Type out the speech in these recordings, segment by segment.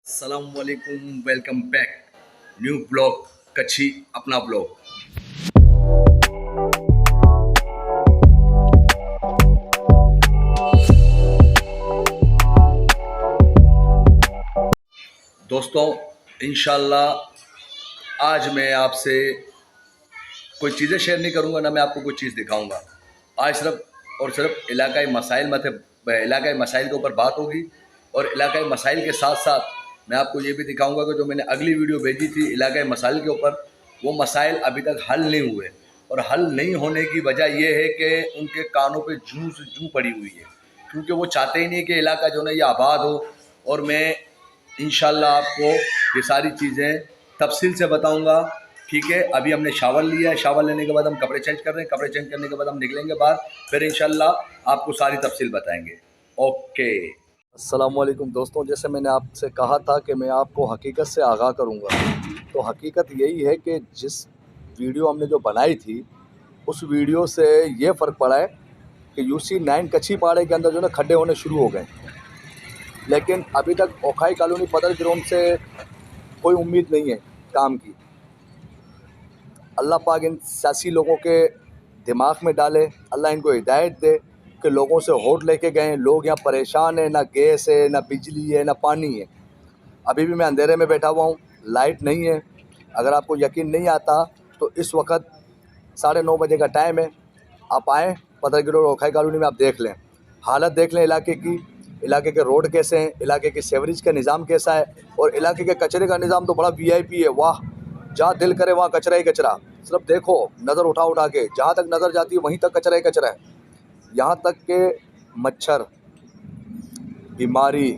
अस्सलामुअलैकुम, welcome back. New blog, कच्छी अपना blog. दोस्तों, इंशाल्लाह आज मैं आपसे कोई चीज़ें शेयर नहीं करूंगा, ना मैं आपको कोई चीज़ दिखाऊंगा। आज सिर्फ और सिर्फ इलाकाई मसाइल के ऊपर बात होगी। और इलाकाई मसाइल के साथ साथ मैं आपको ये भी दिखाऊंगा कि जो मैंने अगली वीडियो भेजी थी इलाकाई मसाइल के ऊपर, वो मसाइल अभी तक हल नहीं हुए। और हल नहीं होने की वजह ये है कि उनके कानों पे जूं से जूं पड़ी हुई है, क्योंकि वो चाहते ही नहीं कि इलाका जो है ये आबाद हो। और मैं इंशाल्लाह आपको ये सारी चीज़ें तफसील से बताऊंगा। ठीक है, अभी हमने शावर लिया है, शावर लेने के बाद हम कपड़े चेंज कर रहे हैं, कपड़े चेंज करने के बाद हम निकलेंगे बाहर, फिर इंशाल्लाह आपको सारी तफसील बताएंगे। ओके, अस्सलामुअलैकुम दोस्तों, जैसे मैंने आपसे कहा था कि मैं आपको हकीकत से आगाह करूंगा, तो हकीकत यही है कि जिस वीडियो हमने जो बनाई थी उस वीडियो से ये फ़र्क पड़ा है कि UC9 कच्छी पाड़े के अंदर जो है ना खड्डे होने शुरू हो गए, लेकिन अभी तक ओखाई कॉलोनी पदर ग्राउंड से कोई उम्मीद नहीं है काम की। अल्लाह पाक इन सियासी लोगों के दिमाग में डाले, अल्लाह इनको हिदायत दे कि लोगों से वोट लेके गए, लोग यहाँ परेशान हैं, ना गैस है, ना बिजली है, ना पानी है। अभी भी मैं अंधेरे में बैठा हुआ हूँ, लाइट नहीं है। अगर आपको यकीन नहीं आता तो इस वक्त 9:30 बजे का टाइम है, आप आएँ पदर ग्राउंड ओखाई कॉलोनी में, आप देख लें, हालत देख लें इलाके की, इलाके के रोड कैसे हैं, इलाके के सेवरेज का निज़ाम कैसा है, और इलाके के कचरे का निज़ाम तो बड़ा VIP है। वाह, जहाँ दिल करे वहाँ कचरा ही कचरा। सिर्फ देखो, नज़र उठा उठा के जहाँ तक नज़र जाती है वहीं तक कचरा ही कचरा है। यहाँ तक के मच्छर, बीमारी,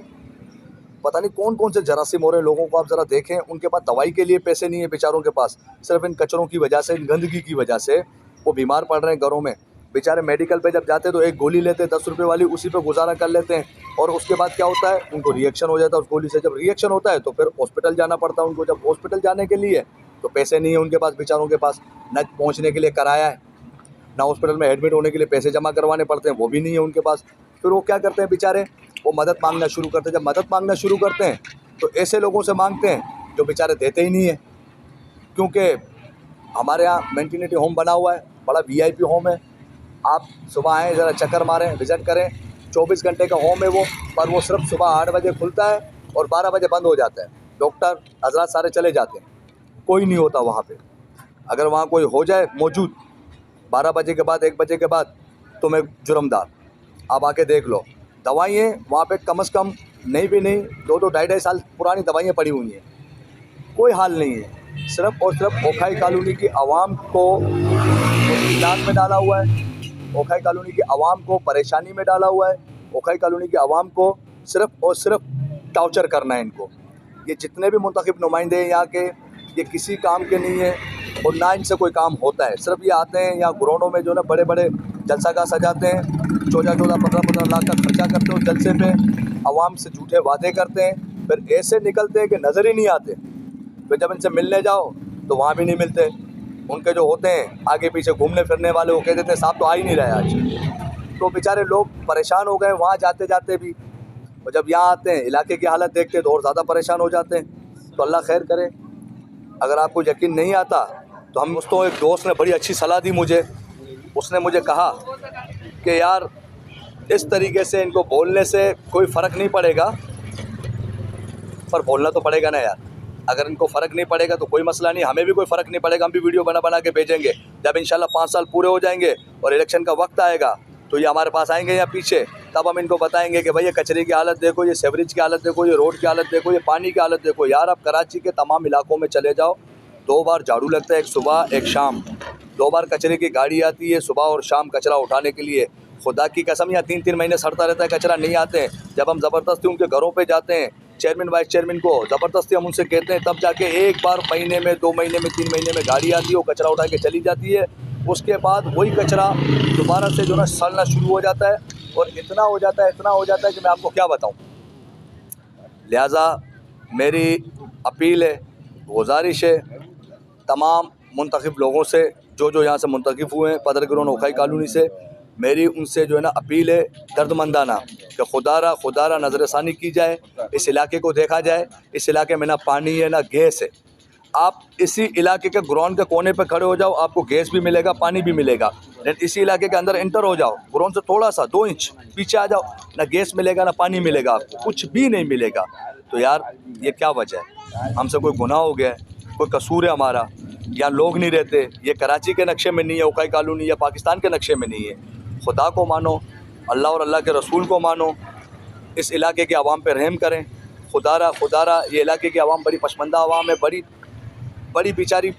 पता नहीं कौन कौन से जरासीम हो रहे हैं लोगों को। आप ज़रा देखें, उनके पास दवाई के लिए पैसे नहीं है बेचारों के पास, सिर्फ इन कचरों की वजह से, इन गंदगी की वजह से वो बीमार पड़ रहे हैं घरों में। बेचारे मेडिकल पे जब जाते हैं तो एक गोली लेते हैं 10 रुपये वाली, उसी पे गुजारा कर लेते हैं, और उसके बाद क्या होता है, उनको रिएक्शन हो जाता है उस गोली से। जब रिएक्शन होता है तो फिर हॉस्पिटल जाना पड़ता है उनको। जब हॉस्पिटल जाने के लिए तो पैसे नहीं है उनके पास, बेचारों के पास न पहुँचने के लिए किराया है, ना हॉस्पिटल में एडमिट होने के लिए पैसे जमा करवाने पड़ते हैं, वो भी नहीं है उनके पास। फिर वो क्या करते हैं बेचारे, वो मदद मांगना शुरू करते हैं। जब मदद मांगना शुरू करते हैं तो ऐसे लोगों से मांगते हैं जो बेचारे देते ही नहीं है, क्योंकि हमारे यहाँ मेंटिनिटी होम बना हुआ है, बड़ा VIP होम है। आप सुबह आएँ, ज़रा चक्कर मारें, विज़िट करें। 24 घंटे का होम है वो, पर वो सिर्फ सुबह 8 बजे खुलता है और 12 बजे बंद हो जाता है। डॉक्टर हजरात सारे चले जाते हैं, कोई नहीं होता वहाँ पे। अगर वहाँ कोई हो जाए मौजूद 12 बजे के बाद, 1 बजे के बाद, तो मैं जुर्मदार। आप आके देख लो, दवाइयाँ वहाँ पे कम से कम नहीं भी नहीं 2-2, 2.5 साल पुरानी दवाइयाँ पड़ी हुई हैं, कोई हाल नहीं है। सिर्फ और सिर्फ ओखाई कॉलोनी की आवाम को मुश्किलात में डाला हुआ है, ओखाई कॉलोनी की आवाम को परेशानी में डाला हुआ है, ओखाई कॉलोनी की आवाम को सिर्फ और सिर्फ टॉर्चर करना है इनको। ये जितने भी मुंतखब नुमाइंदे हैं यहाँ के, ये किसी काम के नहीं है और ना इनसे कोई काम होता है। सिर्फ ये आते हैं यहाँ ग्राउंडों में जो ना बड़े बड़े जलसागाह सजाते हैं, 14-14, 15-15 लाख का खर्चा करते हैं जलसे पे, आवाम से झूठे वादे करते हैं, फिर ऐसे निकलते हैं कि नज़र ही नहीं आते। फिर जब इनसे मिलने जाओ तो वहाँ भी नहीं मिलते। उनके जो होते हैं आगे पीछे घूमने फिरने वाले, वो कह देते हैं साहब तो आ ही नहीं रहे आज। तो बेचारे लोग परेशान हो गए वहाँ जाते जाते भी, और जब यहाँ आते हैं इलाके की हालत देखते हैं तो और ज़्यादा परेशान हो जाते हैं। तो अल्लाह खैर करे। अगर आपको यकीन नहीं आता तो हम दोस्तों, एक दोस्त ने बड़ी अच्छी सलाह दी मुझे। उसने मुझे कहा कि यार इस तरीके से इनको बोलने से कोई फ़र्क नहीं पड़ेगा, पर बोलना तो पड़ेगा ना यार। अगर इनको फ़र्क नहीं पड़ेगा तो कोई मसला नहीं, हमें भी कोई फ़र्क नहीं पड़ेगा, हम भी वीडियो बना बना के भेजेंगे। जब इंशाल्लाह 5 साल पूरे हो जाएंगे और इलेक्शन का वक्त आएगा तो ये हमारे पास आएंगे यहाँ पीछे, तब हम इनको बताएंगे कि भाई ये कचरे की हालत देखो, ये सेवरेज की हालत देखो, ये रोड की हालत देखो, ये पानी की हालत देखो। यार आप कराची के तमाम इलाकों में चले जाओ, 2 बार झाड़ू लगता है, एक सुबह एक शाम, 2 बार कचरे की गाड़ी आती है सुबह और शाम कचरा उठाने के लिए। खुदा की कसम, यहाँ 3-3 महीने सड़ता रहता है, कचरा नहीं आते हैं। जब हम ज़बरदस्ती उनके घरों पे जाते हैं, चेयरमैन वाइस चेयरमैन को ज़बरदस्ती हम उनसे कहते हैं, तब जाके एक बार महीने में, 2 महीने में, 3 महीने में गाड़ी आती है, वो कचरा उठा के चली जाती है। उसके बाद वही कचरा दोबारा से जो ना सड़ना शुरू हो जाता है, और इतना हो जाता है कि मैं आपको क्या बताऊँ। लिहाजा मेरी अपील है, गुजारिश है तमाम मुंतखब लोगों से, जो यहाँ से मुंतखब हुए हैं पदर ग्राउंड ओखाई कॉलोनी से, मेरी उनसे जो है ना अपील है दर्दमंदाना कि खुदारा नज़रसानी की जाए, इस इलाके को देखा जाए। इस इलाके में ना पानी है ना गैस है। आप इसी इलाके के ग्राउंड के कोने पे खड़े हो जाओ, आपको गैस भी मिलेगा, पानी भी मिलेगा। लेकिन इसी इलाके के अंदर इंटर हो जाओ, ग्राउंड से थोड़ा सा 2 इंच पीछे आ जाओ, ना गैस मिलेगा ना पानी मिलेगा, आपको कुछ भी नहीं मिलेगा। तो यार ये क्या वजह है? हमसे कोई गुनाह हो गया है? कोई कसूर है हमारा? यहाँ लोग नहीं रहते? ये कराची के नक्शे में नहीं है, उकाई कॉलोनी या पाकिस्तान के नक्शे में नहीं है? खुदा को मानो, अल्लाह और अल्लाह के रसूल को मानो, इस इलाके के आवाम पे रहम करें। खुदारा ये इलाके की आवाम बड़ी पसमंदा आवाम है, बड़ी बेचारी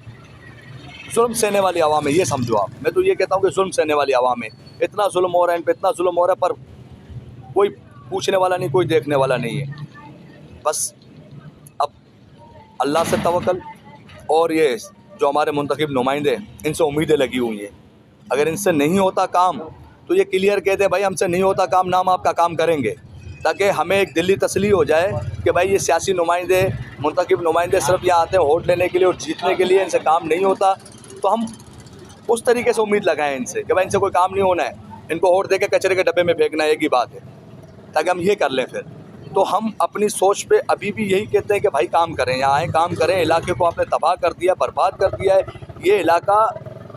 जुल्म सहने वाली आवाम है, ये समझो आप। मैं तो ये कहता हूँ कि जुल्म सहने वाली आवाम है। इतना जुल्म हो रहा है इन पर, इतना जुल्म हो रहा है, पर कोई पूछने वाला नहीं, कोई देखने वाला नहीं है। बस अब अल्लाह से तवक्ल और ये जो हमारे मुंतखब नुमाइंदे, इनसे उम्मीदें लगी हुई हैं। अगर इनसे नहीं होता काम तो ये क्लियर कह दे भाई हमसे नहीं होता काम, ना हम आपका काम करेंगे, ताकि हमें एक दिल्ली तसली हो जाए कि भाई ये सियासी नुमाइंदे, मुंतखब नुमाइंदे सिर्फ यहाँ आते हैं वोट लेने के लिए और जीतने के लिए, इनसे काम नहीं होता। तो हम उस तरीके से उम्मीद लगाएं इनसे कि भाई इनसे कोई काम नहीं होना है, इनको वोट दे के कचरे के डब्बे में फेंकना एक ही बात है, ताकि हम ये कर लें। फिर तो हम अपनी सोच पे अभी भी यही कहते हैं कि भाई काम करें, यहाँ आए काम करें। इलाके को आपने तबाह कर दिया, बर्बाद कर दिया है। ये इलाका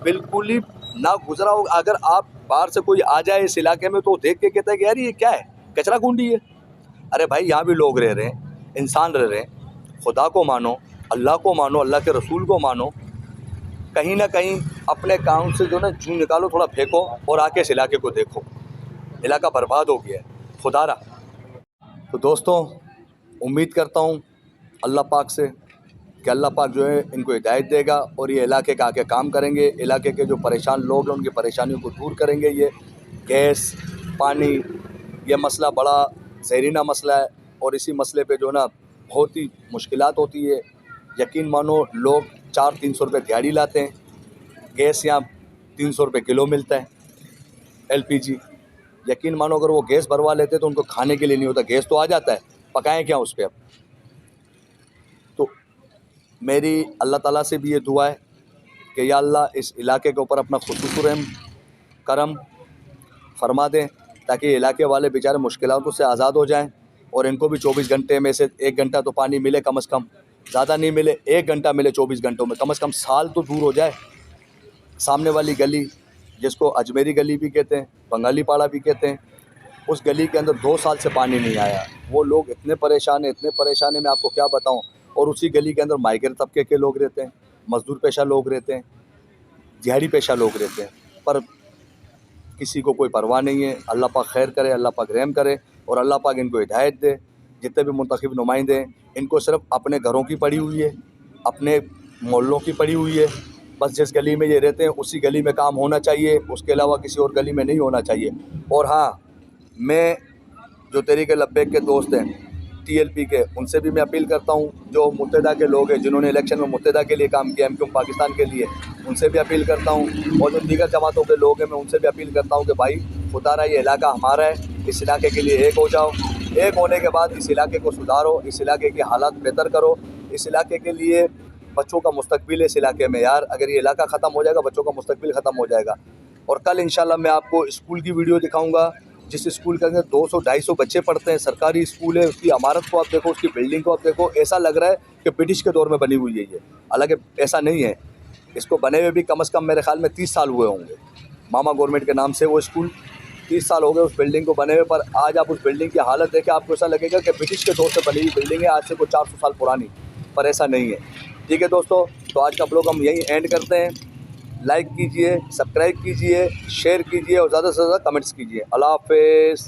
बिल्कुल ही ना गुजरा हो। अगर आप बाहर से कोई आ जाए इस इलाके में तो देख के कहता है कि यार ये क्या है, कचरा कुंडी है। अरे भाई यहाँ भी लोग रह रहे हैं, इंसान रह रहे हैं। खुदा को मानो, अल्लाह को मानो, अल्लाह के रसूल को मानो। कहीं ना कहीं अपने काम से जो ना जून निकालो, थोड़ा फेंको और आके इस इलाके को देखो। इलाका बर्बाद हो गया है खुदारा। तो दोस्तों उम्मीद करता हूँ अल्लाह पाक से कि अल्लाह पाक जो है इनको हिदायत देगा और ये इलाके का आके काम करेंगे। इलाके के जो परेशान लोग हैं उनकी परेशानियों को दूर करेंगे। ये गैस, पानी, ये मसला बड़ा ज़हरीना मसला है और इसी मसले पे जो ना बहुत ही मुश्किलात होती है। यकीन मानो लोग 400-300 रुपये दिहाड़ी लाते हैं, गैस यहाँ 300 रुपये किलो मिलता है LPG। यकीन मानो अगर वो गैस भरवा लेते तो उनको खाने के लिए नहीं होता, गैस तो आ जाता है, पकाएं क्या उस पर। अब तो मेरी अल्लाह ताला से भी ये दुआ है कि या अल्लाह इस इलाके के ऊपर अपना खुसूस रहम करम फरमा दें, ताकि इलाके वाले बेचारे मुश्किलों से आज़ाद हो जाएं और इनको भी 24 घंटे में से 1 घंटा तो पानी मिले, कम से कम, ज़्यादा नहीं मिले 1 घंटा मिले 24 घंटों में, कम से कम साल तो दूर हो जाए। सामने वाली गली जिसको अजमेरी गली भी कहते हैं, बंगाली पाड़ा भी कहते हैं, उस गली के अंदर 2 साल से पानी नहीं आया। वो लोग इतने परेशान हैं, मैं आपको क्या बताऊं। और उसी गली के अंदर माइग्रेन तबके के लोग रहते हैं, मजदूर पेशा लोग रहते हैं, दिहाड़ी पेशा लोग रहते हैं, पर किसी को कोई परवाह नहीं है। अल्लाह पाक खैर करे, अल्लाह पाक रहम करे और अल्लाह पाक इनको हिदायत दे। जितने भी मुंतखब नुमाइंदे हैं इनको सिर्फ अपने घरों की पड़ी हुई है, अपने मोहल्लों की पड़ी हुई है। बस जिस गली में ये रहते हैं उसी गली में काम होना चाहिए, उसके अलावा किसी और गली में नहीं होना चाहिए। और हाँ, मैं जो तहरीक लब्बैक के दोस्त हैं TLP के, उनसे भी मैं अपील करता हूँ, जो मुत्तहिदा के लोग हैं जिन्होंने इलेक्शन में मुत्तहिदा के लिए काम किया, MQ पाकिस्तान के लिए, उनसे भी अपील करता हूँ। और जो दीगर जमातों के लोग हैं मैं उनसे भी अपील करता हूँ कि भाई खुदारा ये इलाका हमारा है, इस इलाके के लिए एक हो जाओ। एक होने के बाद इस इलाके को सुधारो, इस इलाके के हालात बेहतर करो। इस इलाके के लिए बच्चों का मुस्तकबिल है इस इलाके में। यार अगर ये इलाका ख़त्म हो जाएगा, बच्चों का मुस्तकबिल ख़त्म हो जाएगा। और कल इंशाल्लाह मैं आपको स्कूल की वीडियो दिखाऊंगा, जिस स्कूल के अंदर 200-250 बच्चे पढ़ते हैं। सरकारी स्कूल है, उसकी इमारत को आप देखो, उसकी बिल्डिंग को आप देखो, ऐसा लग रहा है कि ब्रिटिश के दौर में बनी हुई है ये। हालांकि ऐसा नहीं है, इसको बने हुए भी कम से कम मेरे ख्याल में 30 साल हुए होंगे। मामा गवर्नमेंट के नाम से वो स्कूल 30 साल हो गए उस बिल्डिंग को बने हुए। पर आज आप उस बिल्डिंग की हालत देखें, आपको ऐसा लगेगा कि ब्रिटिश के दौर से बनी हुई बिल्डिंग है, आज से कोई 400 साल पुरानी, पर ऐसा नहीं है। ठीक है दोस्तों, तो आज का ब्लॉग हम यहीं एंड करते हैं। लाइक कीजिए, सब्सक्राइब कीजिए, शेयर कीजिए और ज़्यादा से ज़्यादा कमेंट्स कीजिए। अल्लाह हाफ़िज़।